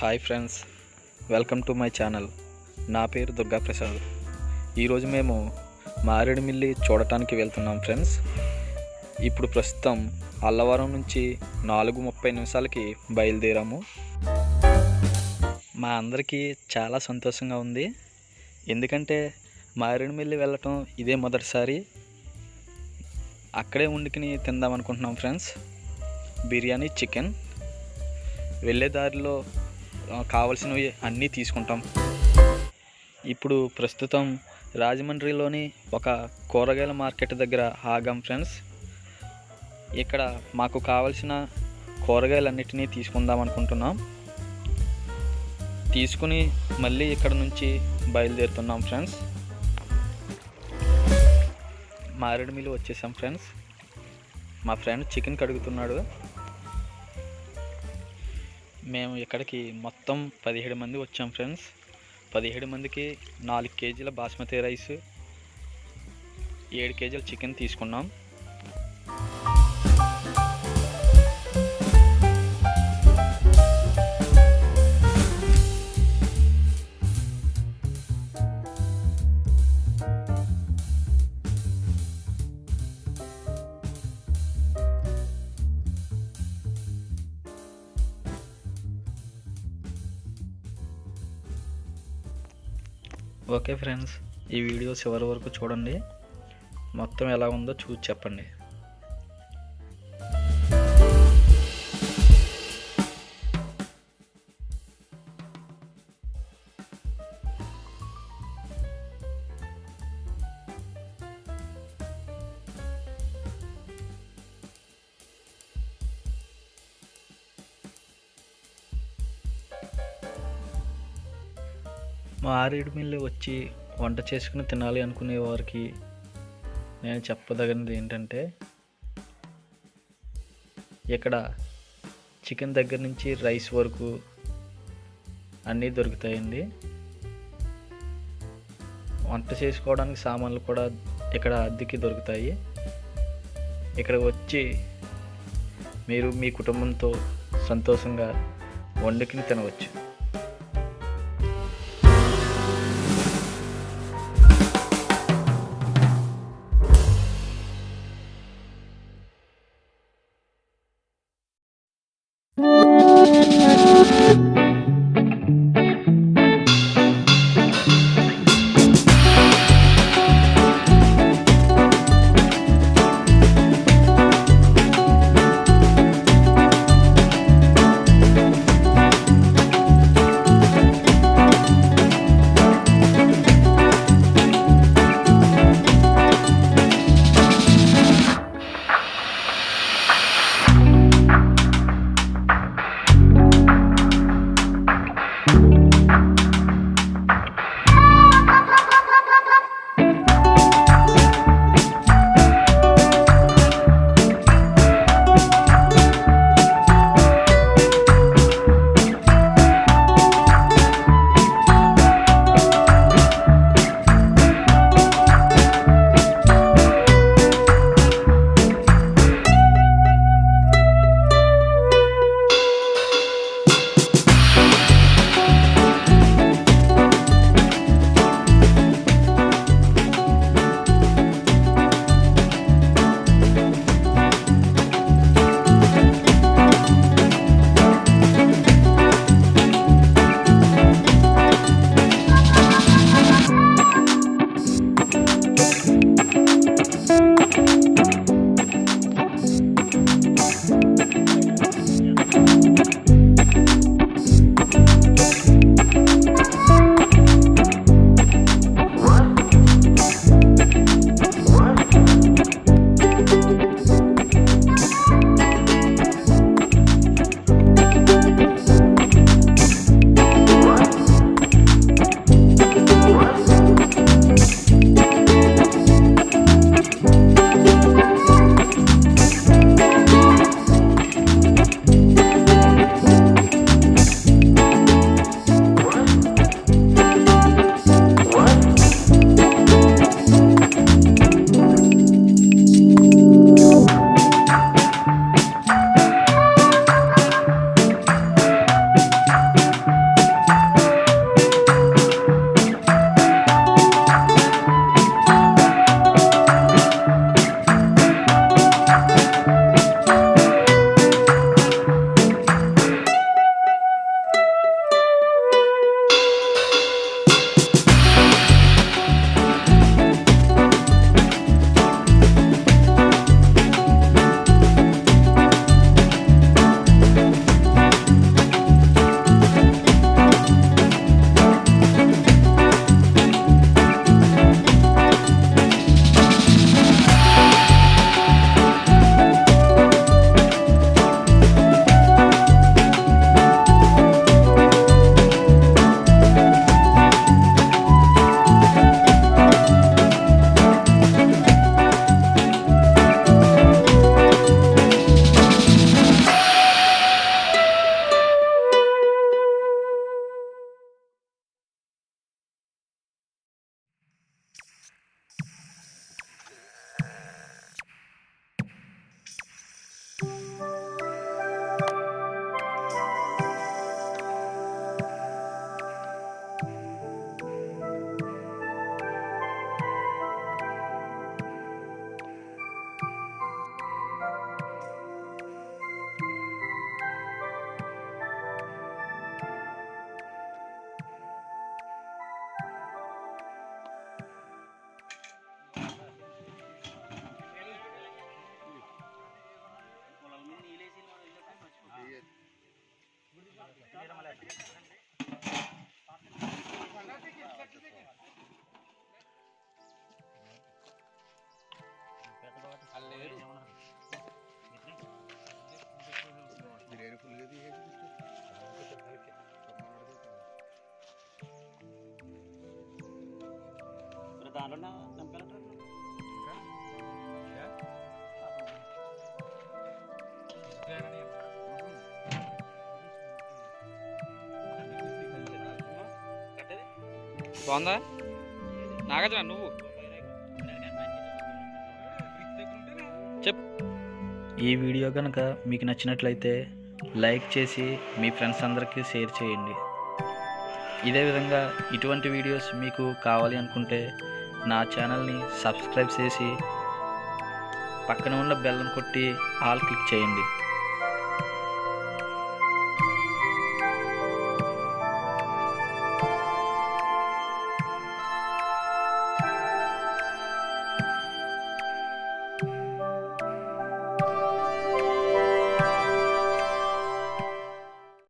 Hi friends, welcome to my channel. నా పేరు దుర్గా ప్రసాద్. ఈరోజు మేము మారేడుమిల్లి చూడటానికి వెళ్తున్నాం ఫ్రెండ్స్. ఇప్పుడు ప్రస్తుతం అల్లవరం నుంచి 4:30 బయలుదేరాము. మా అందరికీ చాలా సంతోషంగా ఉంది. ఎందుకంటే మారేడుమిల్లి వెళ్ళటం ఇదే మొదటిసారి. అక్కడే వండుకుని తిందాం అనుకుంటున్నాం ఫ్రెండ్స్. బిర్యానీ, చికెన్. వెళ్ళే దారిలో కావలసినవి అన్నీ తీసుకుంటాం. ఇప్పుడు ప్రస్తుతం రాజమండ్రిలోని ఒక కూరగాయల మార్కెట్ దగ్గర ఆగాం ఫ్రెండ్స్. ఇక్కడ మాకు కావలసిన కూరగాయలన్నిటినీ తీసుకుందాం అనుకుంటున్నాం. తీసుకుని మళ్ళీ ఇక్కడ నుంచి బయలుదేరుతున్నాం ఫ్రెండ్స్. మారేడుమిల్లి వచ్చేసాం ఫ్రెండ్స్. మా ఫ్రెండ్ చికెన్ కడుగుతున్నాడు. మేము ఇక్కడికి మొత్తం 17 మంది వచ్చాం ఫ్రెండ్స్. 17 మందికి 4 కేజీల బాస్మతి రైస్, 7 కేజీల చికెన్ తీసుకున్నాం. ఓకే ఫ్రెండ్స్, ఈ వీడియో చివరి వరకు చూడండి. మొత్తం ఎలా ఉందో చూసి చెప్పండి. మారేడుమిల్లి వచ్చి వంట చేసుకుని తినాలి అనుకునే వారికి నేను చెప్పదగినది ఏంటంటే, ఇక్కడ చికెన్ దగ్గర నుంచి రైస్ వరకు అన్నీ దొరుకుతాయండి. వంట చేసుకోవడానికి సామాన్లు కూడా ఇక్కడ అద్దెకి దొరుకుతాయి. ఇక్కడ వచ్చి మీరు మీ కుటుంబంతో సంతోషంగా వండుకుని తినవచ్చు. బాగుందా నాగార్జున నువ్వు చెప్. ఈ వీడియో కనుక మీకు నచ్చినట్లయితే లైక్ చేసి మీ ఫ్రెండ్స్ అందరికీ షేర్ చేయండి. ఇదే విధంగా ఇటువంటి వీడియోస్ మీకు కావాలి అనుకుంటే నా ఛానల్ని సబ్స్క్రైబ్ చేసి పక్కన ఉన్న బెల్లను కొట్టి ఆల్ క్లిక్ చేయండి.